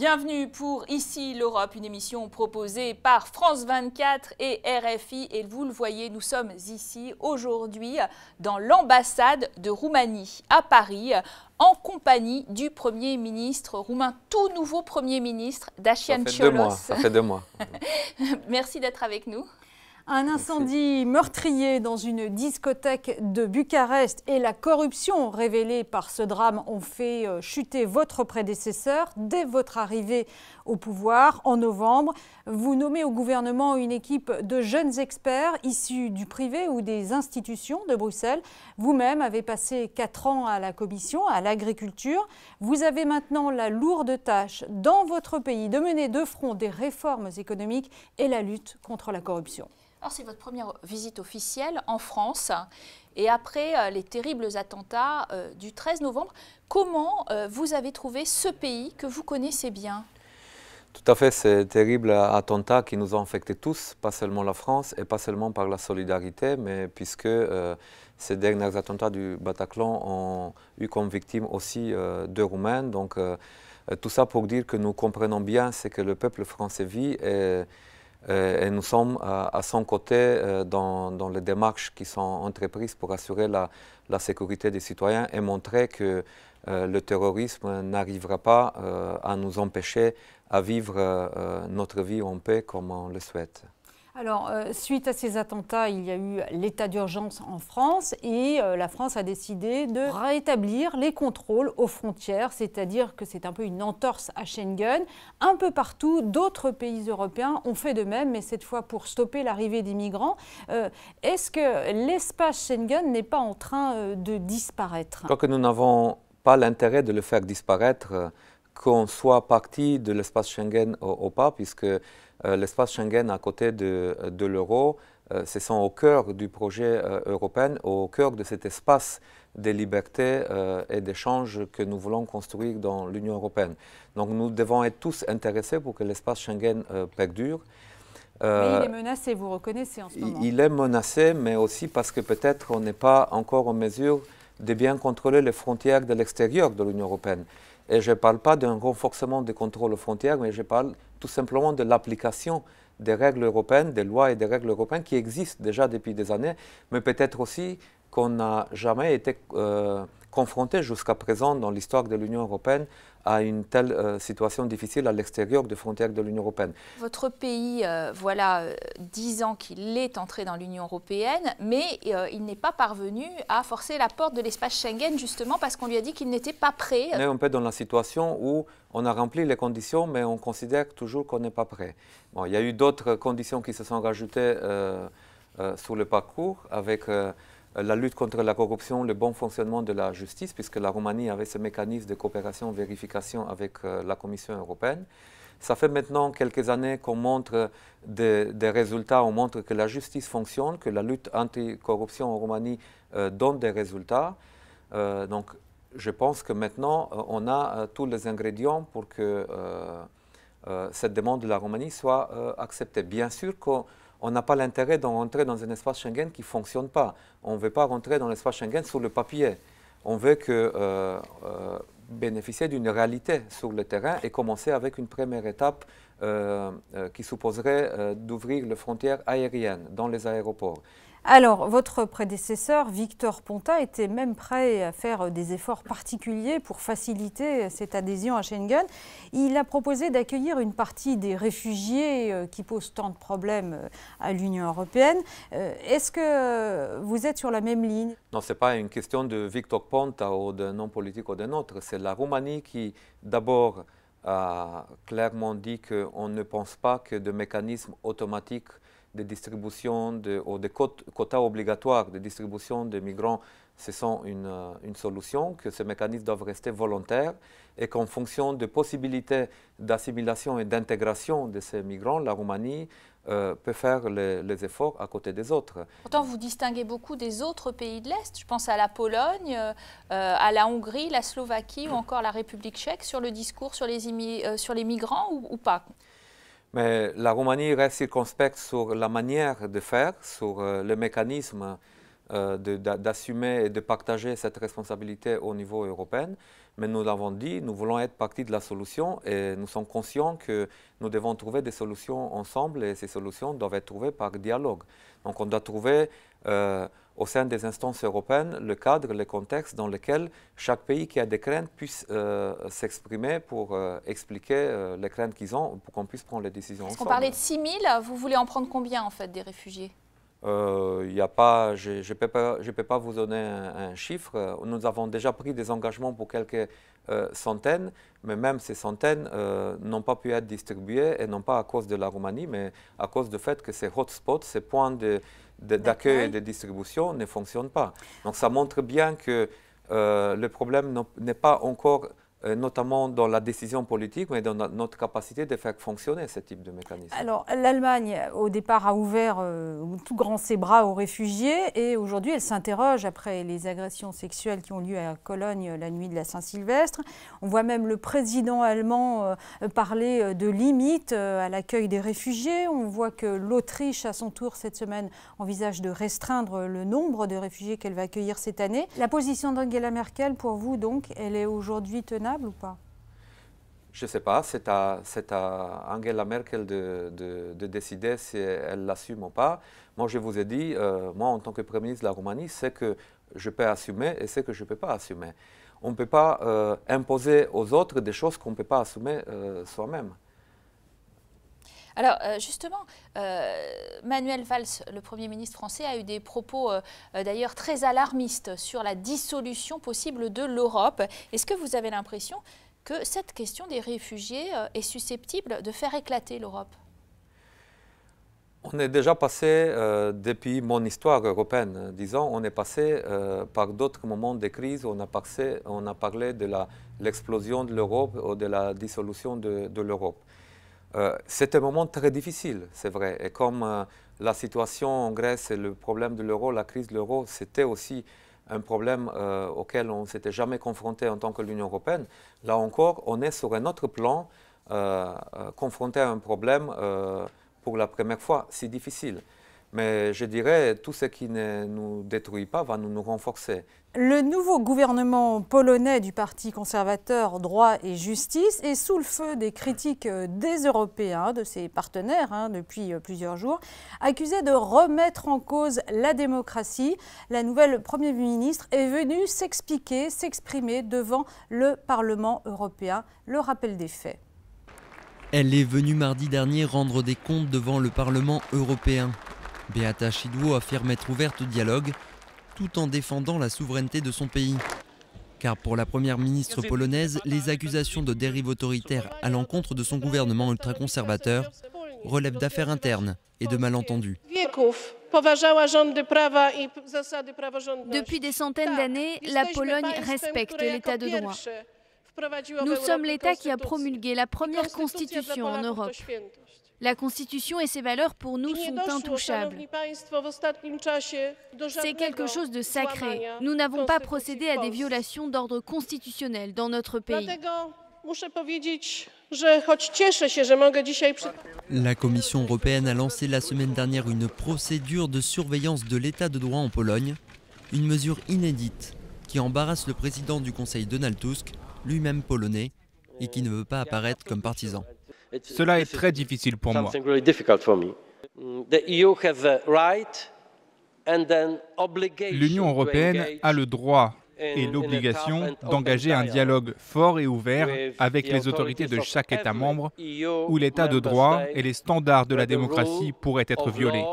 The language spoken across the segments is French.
Bienvenue pour Ici l'Europe, une émission proposée par France 24 et RFI. Et vous le voyez, nous sommes ici aujourd'hui dans l'ambassade de Roumanie à Paris en compagnie du Premier ministre roumain, tout nouveau Premier ministre, Dacian Cioloș. Ça fait 2 mois. Merci d'être avec nous. Un incendie meurtrier dans une discothèque de Bucarest et la corruption révélée par ce drame ont fait chuter votre prédécesseur dès votre arrivée au pouvoir en novembre. Vous nommez au gouvernement une équipe de jeunes experts issus du privé ou des institutions de Bruxelles. Vous-même avez passé 4 ans à la Commission, à l'agriculture. Vous avez maintenant la lourde tâche dans votre pays de mener de front des réformes économiques et la lutte contre la corruption. Alors c'est votre première visite officielle en France et après les terribles attentats du 13 novembre, comment vous avez trouvé ce pays que vous connaissez bien? Tout à fait, ces terribles attentats qui nous ont affectés tous, pas seulement la France et pas seulement par la solidarité, mais puisque ces derniers attentats du Bataclan ont eu comme victime aussi 2 Roumains. Donc tout ça pour dire que nous comprenons bien ce que le peuple français vit et nous sommes à son côté dans les démarches qui sont entreprises pour assurer la sécurité des citoyens et montrer que le terrorisme n'arrivera pas à nous empêcher à vivre notre vie en paix comme on le souhaite. Alors, suite à ces attentats, il y a eu l'état d'urgence en France et la France a décidé de rétablir les contrôles aux frontières, c'est-à-dire que c'est un peu une entorse à Schengen. Un peu partout, d'autres pays européens ont fait de même, mais cette fois pour stopper l'arrivée des migrants. Est-ce que l'espace Schengen n'est pas en train de disparaître? Je crois que nous n'avons pas l'intérêt de le faire disparaître, qu'on soit parti de l'espace Schengen ou pas, puisque l'espace Schengen à côté de l'euro, ce sont au cœur du projet européen, au cœur de cet espace de liberté et d'échange que nous voulons construire dans l'Union européenne. Donc nous devons être tous intéressés pour que l'espace Schengen perdure. Mais il est menacé, vous reconnaissez en ce moment. Il est menacé, mais aussi parce que peut-être on n'est pas encore en mesure de bien contrôler les frontières de l'extérieur de l'Union européenne. Et je ne parle pas d'un renforcement des contrôles aux frontières, mais je parle tout simplement de l'application des règles européennes, des lois et des règles européennes qui existent déjà depuis des années, mais peut-être aussi qu'on n'a jamais été confronté jusqu'à présent dans l'histoire de l'Union européenne à une telle situation difficile à l'extérieur des frontières de l'Union européenne. Votre pays, voilà 10 ans qu'il est entré dans l'Union européenne, mais il n'est pas parvenu à forcer la porte de l'espace Schengen, justement parce qu'on lui a dit qu'il n'était pas prêt. On est un peu dans la situation où on a rempli les conditions, mais on considère toujours qu'on n'est pas prêt. Bon, il y a eu d'autres conditions qui se sont rajoutées sur le parcours, avec la lutte contre la corruption, le bon fonctionnement de la justice, puisque la Roumanie avait ce mécanisme de coopération, vérification avec la Commission européenne. Ça fait maintenant quelques années qu'on montre des résultats, on montre que la justice fonctionne, que la lutte anti-corruption en Roumanie donne des résultats. Donc je pense que maintenant on a tous les ingrédients pour que cette demande de la Roumanie soit acceptée. Bien sûr qu'on n'a pas l'intérêt de rentrer dans un espace Schengen qui ne fonctionne pas. On ne veut pas rentrer dans l'espace Schengen sur le papier. On veut bénéficier d'une réalité sur le terrain et commencer avec une première étape qui supposerait d'ouvrir les frontières aériennes dans les aéroports. Alors, votre prédécesseur, Victor Ponta, était même prêt à faire des efforts particuliers pour faciliter cette adhésion à Schengen. Il a proposé d'accueillir une partie des réfugiés qui posent tant de problèmes à l'Union européenne. Est-ce que vous êtes sur la même ligne? Non, ce n'est pas une question de Victor Ponta ou d'un homme politique ou d'un autre. C'est la Roumanie qui, d'abord, a clairement dit qu'on ne pense pas que de mécanismes automatiques de distribution ou de quotas obligatoires de distribution des migrants, ce sont une solution, que ces mécanismes doivent rester volontaires et qu'en fonction des possibilités d'assimilation et d'intégration de ces migrants, la Roumanie peut faire les efforts à côté des autres. Pourtant, vous distinguez beaucoup des autres pays de l'Est. Je pense à la Pologne, à la Hongrie, la Slovaquie ou encore la République tchèque sur le discours sur les migrants ou pas? Mais la Roumanie reste circonspecte sur la manière de faire, sur le mécanisme d'assumer et de partager cette responsabilité au niveau européen. Mais nous l'avons dit, nous voulons être partie de la solution et nous sommes conscients que nous devons trouver des solutions ensemble et ces solutions doivent être trouvées par dialogue. Donc on doit trouver au sein des instances européennes le cadre, le contexte dans lequel chaque pays qui a des craintes puisse s'exprimer pour expliquer les craintes qu'ils ont pour qu'on puisse prendre les décisions ensemble. On parlait de 6 000, vous voulez en prendre combien en fait des réfugiés? Je ne peux pas vous donner un chiffre. Nous avons déjà pris des engagements pour quelques centaines, mais même ces centaines n'ont pas pu être distribuées, et non pas à cause de la Roumanie, mais à cause du fait que ces hotspots, ces points d'accueil et de distribution ne fonctionnent pas. Donc ça montre bien que le problème n'est pas encore notamment dans la décision politique, mais dans notre capacité de faire fonctionner ce type de mécanisme. Alors, l'Allemagne, au départ, a ouvert tout grand ses bras aux réfugiés et aujourd'hui, elle s'interroge après les agressions sexuelles qui ont lieu à Cologne la nuit de la Saint-Sylvestre. On voit même le président allemand parler de limites à l'accueil des réfugiés. On voit que l'Autriche, à son tour, cette semaine, envisage de restreindre le nombre de réfugiés qu'elle va accueillir cette année. La position d'Angela Merkel, pour vous, donc, elle est aujourd'hui tenable ou pas? Je ne sais pas, c'est à Angela Merkel de décider si elle l'assume ou pas. Moi, je vous ai dit, moi, en tant que Premier ministre de la Roumanie, c'est que je peux assumer et c'est que je ne peux pas assumer. On ne peut pas imposer aux autres des choses qu'on ne peut pas assumer soi-même. Alors justement, Manuel Valls, le Premier ministre français, a eu des propos d'ailleurs très alarmistes sur la dissolution possible de l'Europe. Est-ce que vous avez l'impression que cette question des réfugiés est susceptible de faire éclater l'Europe? On est déjà passé, depuis mon histoire européenne, disons, on est passé par d'autres moments de crise. On a parlé de l'explosion de l'Europe ou de la dissolution de l'Europe. C'est un moment très difficile, c'est vrai. Et comme la situation en Grèce et le problème de l'euro, la crise de l'euro, c'était aussi un problème auquel on ne s'était jamais confronté en tant que l'Union européenne. Là encore, on est sur un autre plan, confronté à un problème pour la première fois, si difficile. Mais je dirais, tout ce qui ne nous détruit pas va nous renforcer. Le nouveau gouvernement polonais du Parti conservateur Droit et Justice est sous le feu des critiques des Européens, de ses partenaires depuis plusieurs jours, accusé de remettre en cause la démocratie. La nouvelle Première ministre est venue s'exprimer devant le Parlement européen. Le rappel des faits. Elle est venue mardi dernier rendre des comptes devant le Parlement européen. Beata Szydło affirme être ouverte au dialogue, tout en défendant la souveraineté de son pays. Car pour la première ministre polonaise, les accusations de dérive autoritaire à l'encontre de son gouvernement ultraconservateur relèvent d'affaires internes et de malentendus. Depuis des centaines d'années, la Pologne respecte l'état de droit. Nous sommes l'État qui a promulgué la première constitution en Europe. La Constitution et ses valeurs pour nous sont intouchables. C'est quelque chose de sacré. Nous n'avons pas procédé à des violations d'ordre constitutionnel dans notre pays. La Commission européenne a lancé la semaine dernière une procédure de surveillance de l'état de droit en Pologne, une mesure inédite qui embarrasse le président du Conseil Donald Tusk, lui-même polonais, et qui ne veut pas apparaître comme partisan. Cela est très difficile pour moi. L'Union européenne a le droit et l'obligation d'engager un dialogue fort et ouvert avec les autorités de chaque État membre où l'état de droit et les standards de la démocratie pourraient être violés.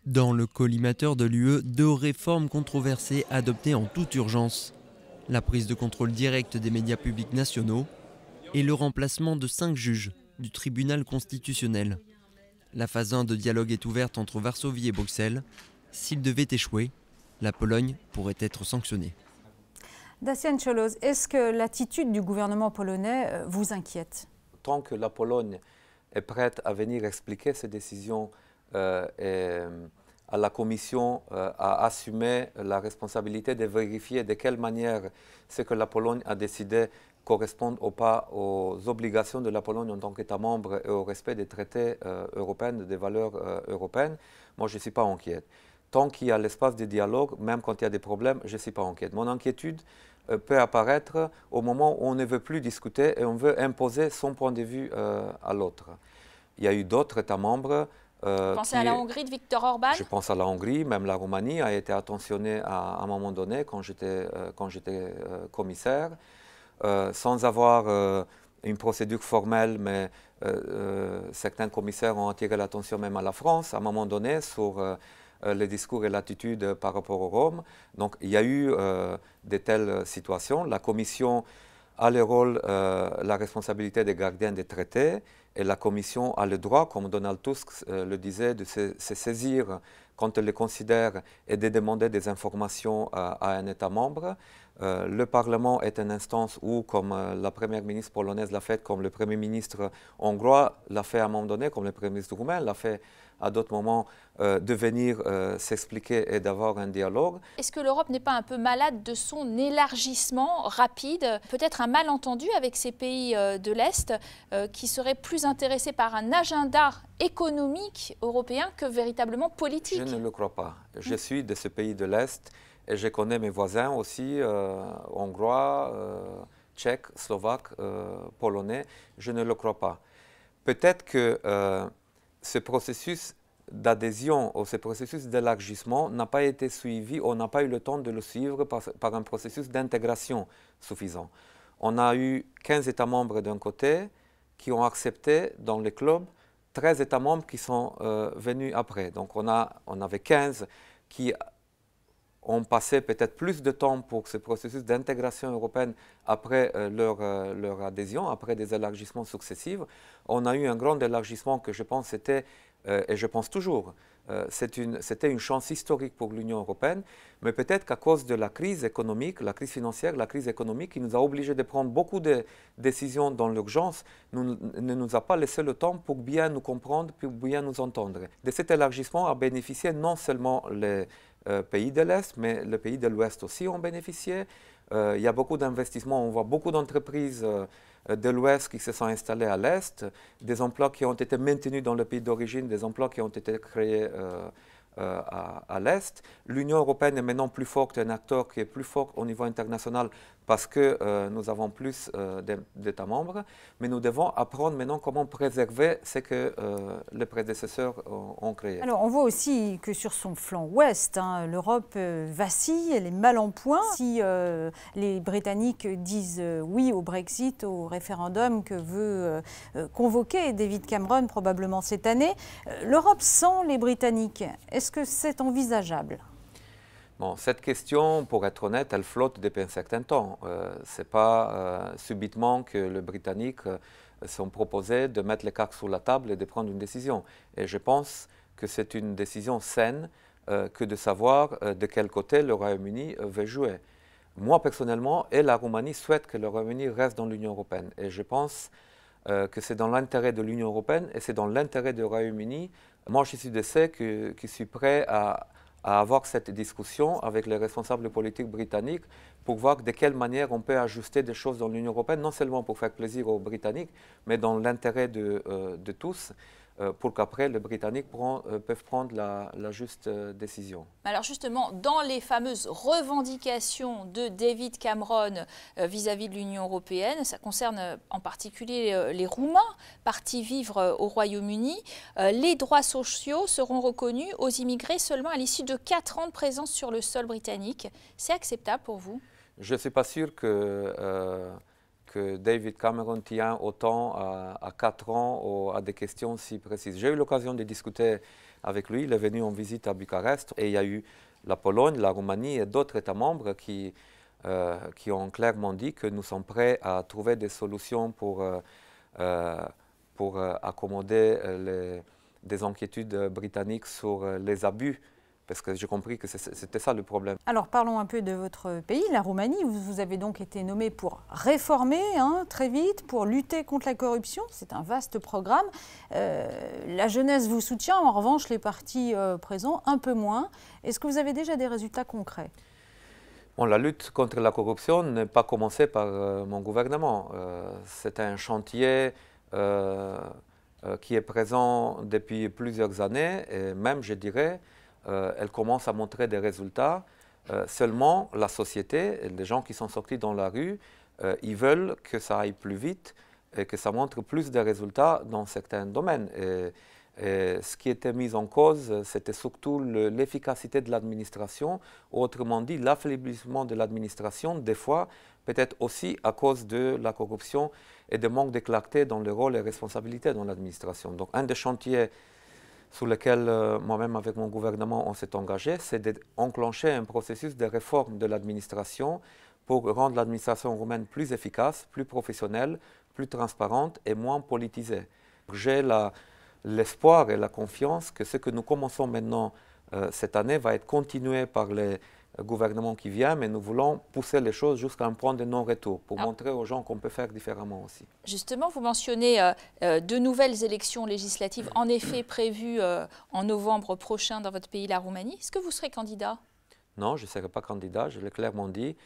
Dans le collimateur de l'UE, 2 réformes controversées adoptées en toute urgence. La prise de contrôle direct des médias publics nationaux et le remplacement de 5 juges du tribunal constitutionnel. La phase 1 de dialogue est ouverte entre Varsovie et Bruxelles. S'il devait échouer, la Pologne pourrait être sanctionnée. Dacian Cioloș, est-ce que l'attitude du gouvernement polonais vous inquiète? Tant que la Pologne est prête à venir expliquer ses décisions et à la Commission à assumer la responsabilité de vérifier de quelle manière ce que la Pologne a décidé correspondent ou pas aux obligations de la Pologne en tant qu'État membre et au respect des traités européens, des valeurs européennes, moi je ne suis pas inquiète. Tant qu'il y a l'espace de dialogue, même quand il y a des problèmes, je ne suis pas inquiète. Mon inquiétude peut apparaître au moment où on ne veut plus discuter et on veut imposer son point de vue à l'autre. Il y a eu d'autres États membres. Vous pensez à la Hongrie de Viktor Orban? Je pense à la Hongrie, même la Roumanie a été attentionnée à un moment donné quand j'étais commissaire, sans avoir une procédure formelle, mais certains commissaires ont attiré l'attention même à la France à un moment donné sur les discours et l'attitude par rapport aux Roms. Donc il y a eu de telles situations. La Commission a le rôle, la responsabilité des gardiens des traités, et la Commission a le droit, comme Donald Tusk le disait, de se saisir quand elle le considère et de demander des informations à un État membre. Le Parlement est une instance où, comme la première ministre polonaise l'a fait, comme le Premier ministre hongrois l'a fait à un moment donné, comme le Premier ministre roumain l'a fait à d'autres moments, de venir s'expliquer et d'avoir un dialogue. Est-ce que l'Europe n'est pas un peu malade de son élargissement rapide, peut-être un malentendu avec ces pays de l'Est qui seraient plus intéressés par un agenda économique européen que véritablement politique? Je ne le crois pas. Je suis de ce pays de l'Est et je connais mes voisins aussi, hongrois, tchèques, slovaques, polonais. Je ne le crois pas. Peut-être que ce processus d'adhésion ou ce processus d'élargissement n'a pas été suivi, on n'a pas eu le temps de le suivre par un processus d'intégration suffisant. On a eu 15 États membres d'un côté qui ont accepté dans le club, 13 États membres qui sont venus après. Donc on avait 15 qui ont passé peut-être plus de temps pour ce processus d'intégration européenne après leur adhésion, après des élargissements successifs. On a eu un grand élargissement que je pense était, et je pense toujours, c'était une chance historique pour l'Union européenne, mais peut-être qu'à cause de la crise économique, la crise financière, la crise économique, qui nous a obligés de prendre beaucoup de décisions dans l'urgence, ne nous a pas laissé le temps pour bien nous comprendre, pour bien nous entendre. De cet élargissement a bénéficié non seulement les pays de l'Est, mais les pays de l'Ouest aussi ont bénéficié. Il y a beaucoup d'investissements, on voit beaucoup d'entreprises de l'Ouest qui se sont installées à l'Est, des emplois qui ont été maintenus dans le pays d'origine, des emplois qui ont été créés à l'Est. L'Union européenne est maintenant plus forte, un acteur qui est plus fort au niveau international parce que nous avons plus d'États membres, mais nous devons apprendre maintenant comment préserver ce que les prédécesseurs ont créé. Alors on voit aussi que sur son flanc ouest, l'Europe vacille, elle est mal en point. Si les Britanniques disent oui au Brexit, au référendum que veut convoquer David Cameron probablement cette année, l'Europe sans les Britanniques, est-ce que c'est envisageable ? Bon, cette question, pour être honnête, elle flotte depuis un certain temps. Ce n'est pas subitement que les Britanniques sont proposés de mettre les cartes sur la table et de prendre une décision. Et je pense que c'est une décision saine que de savoir de quel côté le Royaume-Uni veut jouer. Moi, personnellement, et la Roumanie souhaite que le Royaume-Uni reste dans l'Union européenne. Et je pense que c'est dans l'intérêt de l'Union européenne et c'est dans l'intérêt du Royaume-Uni. Moi, je suis de ceux qui suis prêt à avoir cette discussion avec les responsables politiques britanniques pour voir de quelle manière on peut ajuster des choses dans l'Union européenne, non seulement pour faire plaisir aux Britanniques, mais dans l'intérêt de tous, pour qu'après les Britanniques peuvent prendre la juste décision. Alors justement, dans les fameuses revendications de David Cameron vis-à-vis de l'Union européenne, ça concerne en particulier les Roumains partis vivre au Royaume-Uni, les droits sociaux seront reconnus aux immigrés seulement à l'issue de 4 ans de présence sur le sol britannique. C'est acceptable pour vous? Je ne suis pas sûr que David Cameron tient autant à 4 ans ou à des questions si précises. J'ai eu l'occasion de discuter avec lui, il est venu en visite à Bucarest et il y a eu la Pologne, la Roumanie et d'autres États membres qui ont clairement dit que nous sommes prêts à trouver des solutions pour accommoder des inquiétudes britanniques sur les abus. Parce que j'ai compris que c'était ça le problème. Alors parlons un peu de votre pays, la Roumanie. Vous avez donc été nommé pour réformer très vite, pour lutter contre la corruption. C'est un vaste programme. La jeunesse vous soutient, en revanche les partis présents un peu moins. Est-ce que vous avez déjà des résultats concrets ? Bon, la lutte contre la corruption n'est pas commencée par mon gouvernement. C'est un chantier qui est présent depuis plusieurs années et même, je dirais, elle commence à montrer des résultats. Seulement, la société, les gens qui sont sortis dans la rue, ils veulent que ça aille plus vite et que ça montre plus de résultats dans certains domaines. Et ce qui était mis en cause, c'était surtout l'efficacité de l'administration, autrement dit l'affaiblissement de l'administration, des fois peut-être aussi à cause de la corruption et de manque de clarté dans le rôle et responsabilités dans l'administration. Donc un des chantiers sur lequel moi-même avec mon gouvernement on s'est engagé, c'est d'enclencher un processus de réforme de l'administration pour rendre l'administration roumaine plus efficace, plus professionnelle, plus transparente et moins politisée. J'ai l'espoir et la confiance que ce que nous commençons maintenant cette année va être continué par les gouvernements qui viennent, mais nous voulons pousser les choses jusqu'à un point de non-retour pour montrer aux gens qu'on peut faire différemment aussi. Justement, vous mentionnez de nouvelles élections législatives en effet prévues en novembre prochain dans votre pays, la Roumanie. Est-ce que vous serez candidat? Non, je ne serai pas candidat, je l'ai clairement dit.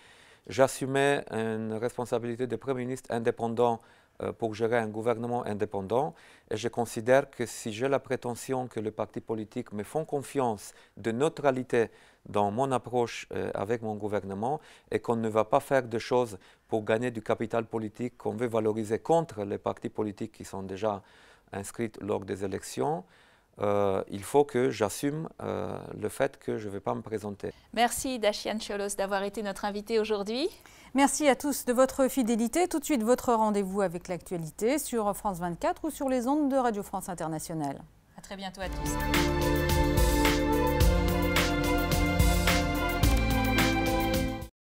J'assumais une responsabilité de Premier ministre indépendant pour gérer un gouvernement indépendant. Et je considère que si j'ai la prétention que les partis politiques me font confiance de neutralité dans mon approche avec mon gouvernement et qu'on ne va pas faire de choses pour gagner du capital politique qu'on veut valoriser contre les partis politiques qui sont déjà inscrits lors des élections, il faut que j'assume le fait que je ne vais pas me présenter. Merci Dacian Ciolos d'avoir été notre invité aujourd'hui. Merci à tous de votre fidélité. Tout de suite, votre rendez-vous avec l'actualité sur France 24 ou sur les ondes de Radio France Internationale. À très bientôt à tous.